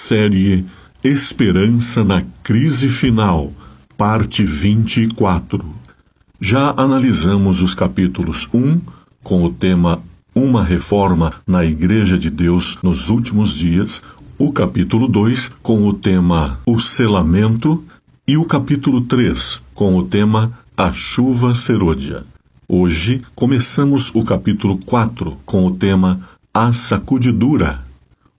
série Esperança na Crise Final, parte 24. Já analisamos os capítulos 1, com o tema Uma Reforma na Igreja de Deus nos Últimos Dias, o capítulo 2, com o tema O Selamento, e o capítulo 3, com o tema A Chuva Serôdia. Hoje começamos o capítulo 4, com o tema A Sacudidura.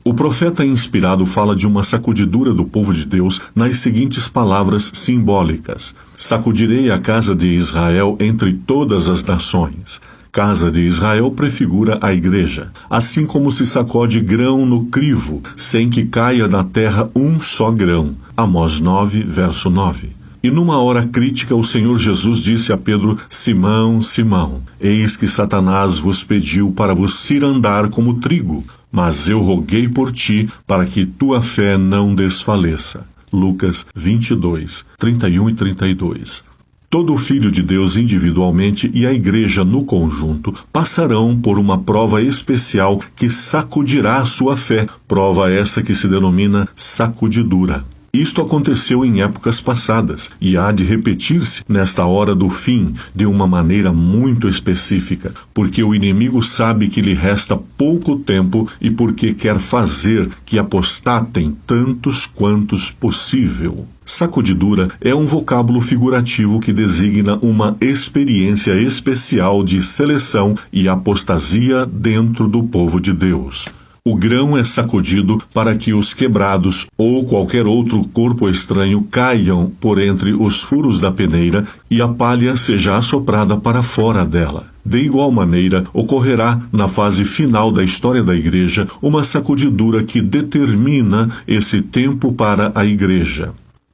O profeta inspirado fala de uma sacudidura do povo de Deus nas seguintes palavras simbólicas: sacudirei a casa de Israel entre todas as nações. Casa de Israel prefigura a igreja, assim como se sacode grão no crivo, sem que caia da terra um só grão. Amós 9, verso 9. E numa hora crítica o Senhor Jesus disse a Pedro: Simão, Simão, eis que Satanás vos pediu para vos cirandar como trigo, mas eu roguei por ti para que tua fé não desfaleça. Lucas 22, 31 e 32. Todo filho de Deus individualmente e a igreja no conjunto passarão por uma prova especial que sacudirá sua fé, prova essa que se denomina sacudidura. Isto aconteceu em épocas passadas e há de repetir-se nesta hora do fim de uma maneira muito específica, porque o inimigo sabe que lhe resta pouco tempo e porque quer fazer que apostatem tantos quantos possível. Sacudidura é um vocábulo figurativo que designa uma experiência especial de seleção e apostasia dentro do povo de Deus. O grão é sacudido para que os quebrados ou qualquer outro corpo estranho caiam por entre os furos da peneira e a palha seja assoprada para fora dela. De igual maneira, ocorrerá na fase final da história da igreja uma sacudidura que determina esse tempo para a igreja.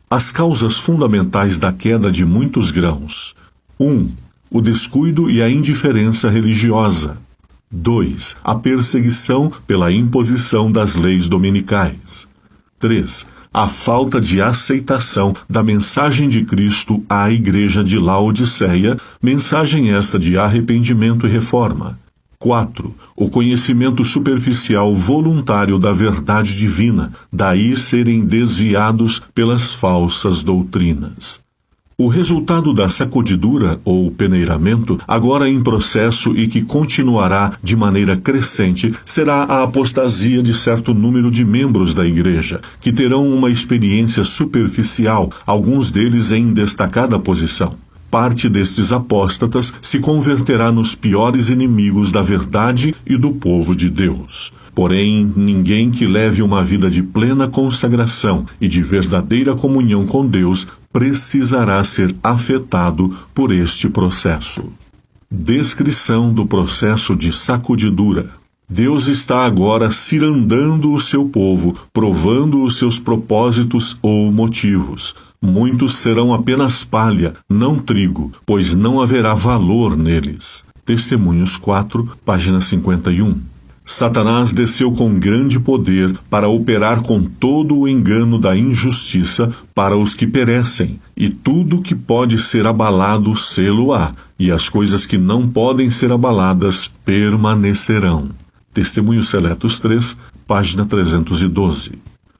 As causas fundamentais da queda de muitos grãos: 1. O descuido e a indiferença religiosa. 2. A perseguição pela imposição das leis dominicais. 3. A falta de aceitação da mensagem de Cristo à igreja de Laodiceia, mensagem esta de arrependimento e reforma. 4. O conhecimento superficial voluntário da verdade divina, daí serem desviados pelas falsas doutrinas. O resultado da sacudidura, ou peneiramento, agora em processo e que continuará de maneira crescente, será a apostasia de certo número de membros da igreja, que terão uma experiência superficial, alguns deles em destacada posição. Parte destes apóstatas se converterá nos piores inimigos da verdade e do povo de Deus. Porém, ninguém que leve uma vida de plena consagração e de verdadeira comunhão com Deus precisará ser afetado por este processo. Descrição do processo de sacudidura. Deus está agora cirandando o seu povo, provando os seus propósitos ou motivos. Muitos serão apenas palha, não trigo, pois não haverá valor neles. Testemunhos 4, página 51. Satanás desceu com grande poder para operar com todo o engano da injustiça para os que perecem, e tudo que pode ser abalado sê-lo-á, e as coisas que não podem ser abaladas permanecerão. Testemunhos Seletos 3, página 312.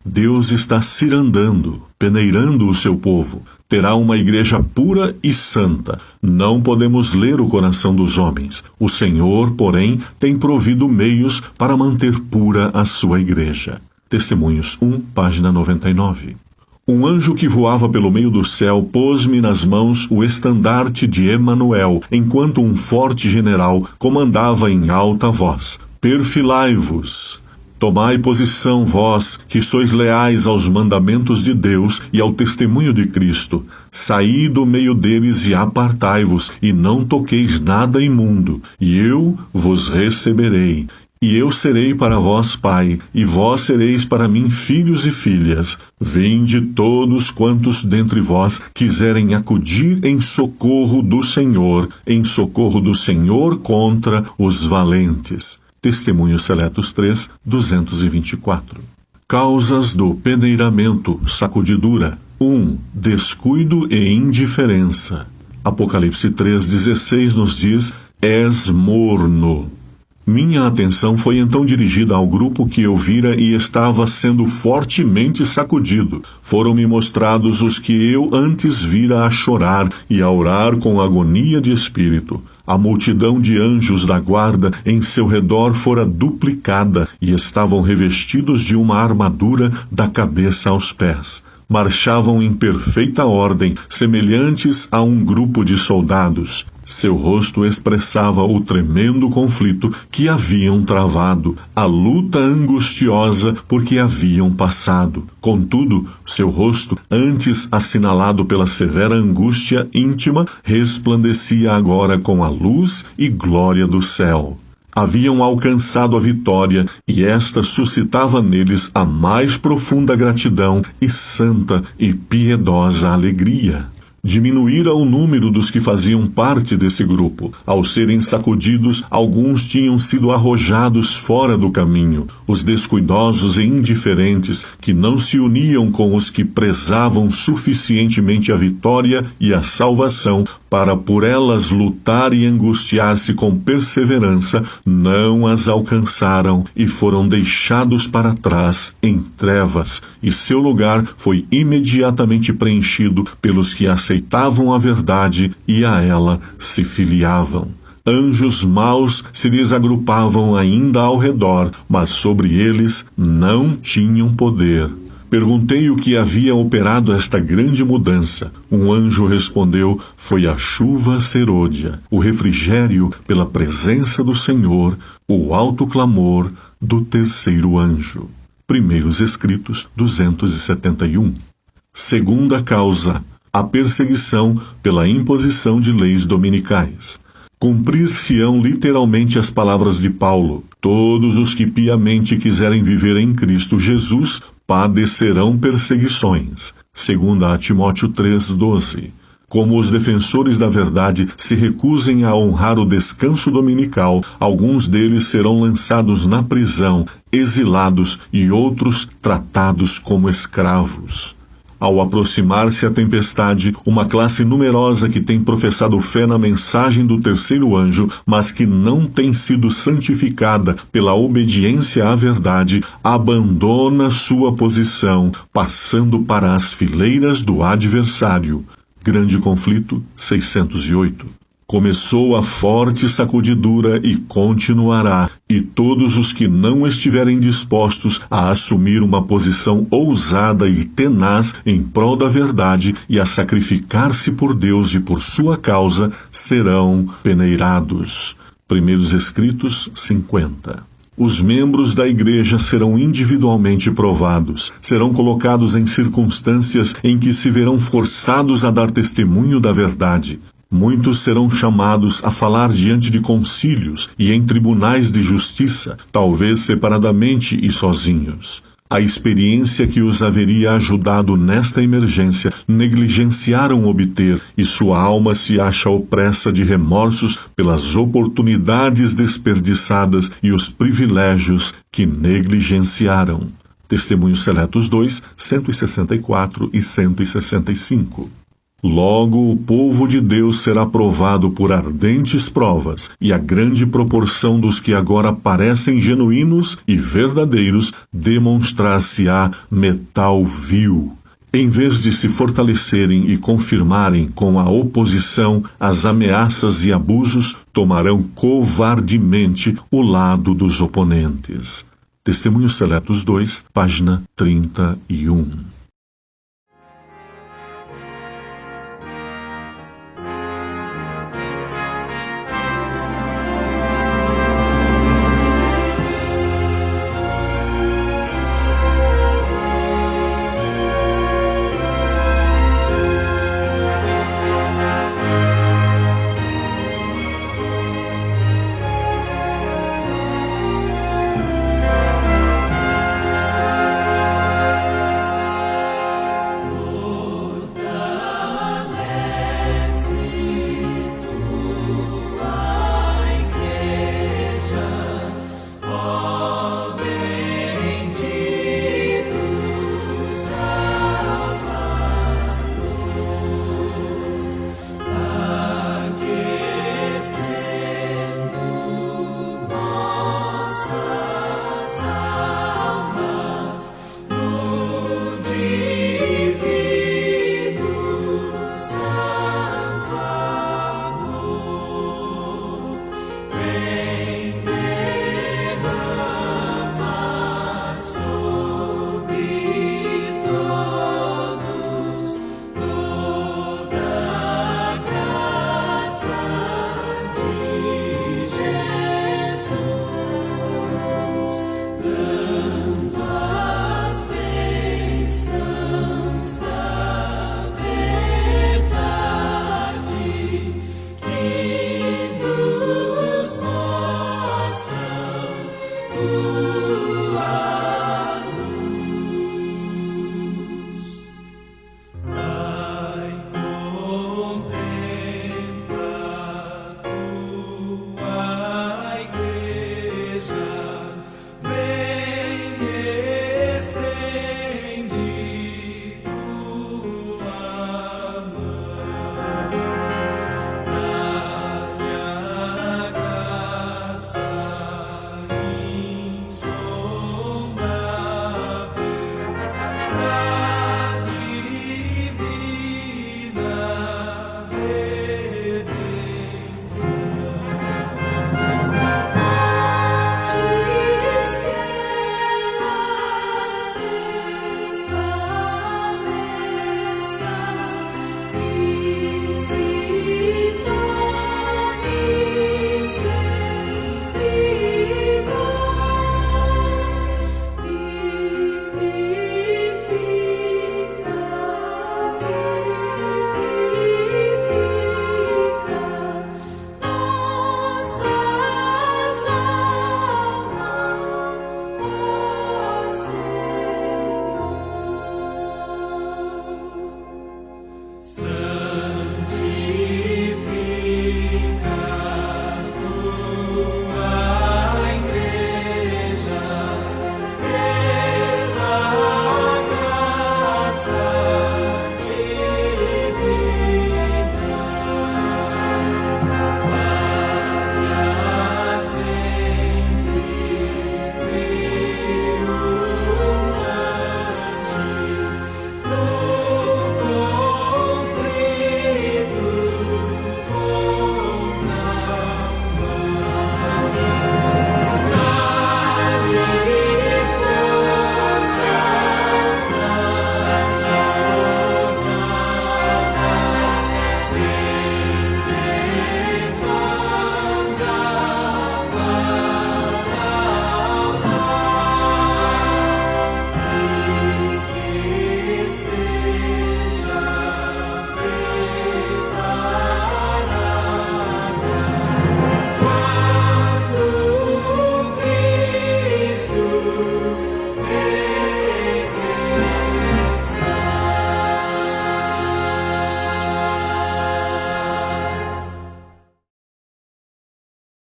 Deus está cirandando, peneirando o seu povo. Terá uma igreja pura e santa. Não podemos ler o coração dos homens. O Senhor, porém, tem provido meios para manter pura a sua igreja. Testemunhos 1, página 99. Um anjo que voava pelo meio do céu pôs-me nas mãos o estandarte de Emanuel, enquanto um forte general comandava em alta voz: Perfilai-vos! Tomai posição, vós, que sois leais aos mandamentos de Deus e ao testemunho de Cristo. Saí do meio deles e apartai-vos, e não toqueis nada imundo, e eu vos receberei. E eu serei para vós pai, e vós sereis para mim filhos e filhas. Vinde todos quantos dentre vós quiserem acudir em socorro do Senhor contra os valentes. Testemunhos Seletos 3, 224. Causas do peneiramento, sacudidura. 1. Descuido e indiferença. Apocalipse 3,16 nos diz: és morno. Minha atenção foi então dirigida ao grupo que eu vira e estava sendo fortemente sacudido. Foram-me mostrados os que eu antes vira a chorar e a orar com agonia de espírito. A multidão de anjos da guarda em seu redor fora duplicada e estavam revestidos de uma armadura da cabeça aos pés. Marchavam em perfeita ordem, semelhantes a um grupo de soldados. Seu rosto expressava o tremendo conflito que haviam travado, a luta angustiosa por que haviam passado. Contudo, seu rosto, antes assinalado pela severa angústia íntima, resplandecia agora com a luz e glória do céu. Haviam alcançado a vitória, e esta suscitava neles a mais profunda gratidão e santa e piedosa alegria. Diminuíra o número dos que faziam parte desse grupo. Ao serem sacudidos, alguns tinham sido arrojados fora do caminho. Os descuidosos e indiferentes, que não se uniam com os que prezavam suficientemente a vitória e a salvação para por elas lutar e angustiar-se com perseverança, não as alcançaram e foram deixados para trás em trevas, e seu lugar foi imediatamente preenchido pelos que aceitavam a verdade e a ela se filiavam. Anjos maus se lhes agrupavam ainda ao redor, mas sobre eles não tinham poder. Perguntei o que havia operado esta grande mudança. Um anjo respondeu: foi a chuva serôdia, o refrigério pela presença do Senhor, o alto clamor do terceiro anjo. Primeiros Escritos 271. Segunda causa: a perseguição pela imposição de leis dominicais. Cumprir-se-ão literalmente as palavras de Paulo: todos os que piamente quiserem viver em Cristo Jesus padecerão perseguições. 2 Timóteo 3,12. Como os defensores da verdade se recusem a honrar o descanso dominical, alguns deles serão lançados na prisão, exilados e outros tratados como escravos. Ao aproximar-se a tempestade, uma classe numerosa que tem professado fé na mensagem do terceiro anjo, mas que não tem sido santificada pela obediência à verdade, abandona sua posição, passando para as fileiras do adversário. Grande Conflito 608. Começou a forte sacudidura e continuará, e todos os que não estiverem dispostos a assumir uma posição ousada e tenaz em prol da verdade e a sacrificar-se por Deus e por sua causa, serão peneirados. Primeiros Escritos 50. Os membros da igreja serão individualmente provados, serão colocados em circunstâncias em que se verão forçados a dar testemunho da verdade. Muitos serão chamados a falar diante de concílios e em tribunais de justiça, talvez separadamente e sozinhos. A experiência que os haveria ajudado nesta emergência negligenciaram obter, e sua alma se acha opressa de remorsos pelas oportunidades desperdiçadas e os privilégios que negligenciaram. Testemunhos Seletos 2, 164 e 165. Logo, o povo de Deus será provado por ardentes provas, e a grande proporção dos que agora parecem genuínos e verdadeiros demonstrar-se-á metal vil. Em vez de se fortalecerem e confirmarem com a oposição as ameaças e abusos, tomarão covardemente o lado dos oponentes. Testemunhos Seletos 2, página 31.